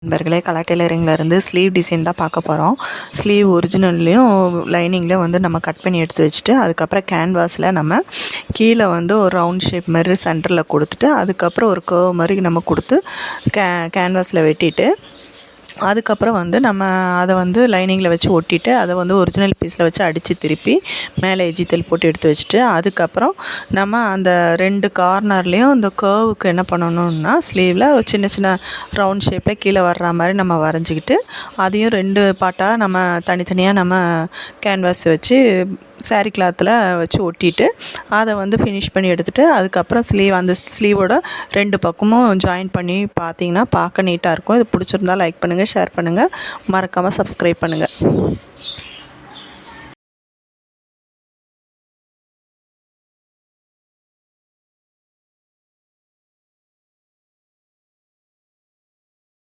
நண்பர்களே, colour டெய்லரிங்லேருந்து sleeve design தான் பார்க்க போகிறோம். ஸ்லீவ் ஒரிஜினல்லையும் லைனிங்லேயும் வந்து நம்ம கட் பண்ணி எடுத்து வச்சுட்டு, அதுக்கப்புறம் கேன்வாஸில் நம்ம கீழே வந்து ஒரு ரவுண்ட் ஷேப் மாதிரி சென்டரில் கொடுத்துட்டு, அதுக்கப்புறம் ஒரு கர்வ் மாதிரி நம்ம கொடுத்து கேன்வாஸில் வெட்டிட்டு, அதுக்கப்புறம் வந்து நம்ம அதை வந்து லைனிங்கில் வச்சு ஒட்டிட்டு, அதை வந்து ஒரிஜினல் பீஸில் வச்சு அடித்து திருப்பி மேலே எஜ்ஜித்தல் போட்டு எடுத்து வச்சுட்டு, அதுக்கப்புறம் நம்ம அந்த 2 கார்னர்லேயும் இந்த கர்வுக்கு என்ன பண்ணணும்னா, ஸ்லீவில் சின்ன சின்ன ரவுண்ட் ஷேப்பில் கீழே வர்ற மாதிரி நம்ம வரைஞ்சிக்கிட்டு, அதையும் 2 பார்ட்டாக நம்ம தனித்தனியாக நம்ம கேன்வாஸ் வச்சு சாரீ கிளாத்தில் வச்சு ஒட்டிட்டு, அதை வந்து ஃபினிஷ் பண்ணி எடுத்துகிட்டு, அதுக்கப்புறம் அந்த ஸ்லீவோட 2 பக்கமும் ஜாயின் பண்ணி பார்த்தீங்கன்னா பார்க்க நீட்டாக இருக்கும். இது பிடிச்சிருந்தா லைக் பண்ணுங்கள், ஷேர் பண்ணுங்கள், மறக்காமல் சப்ஸ்கிரைப் பண்ணுங்கள்.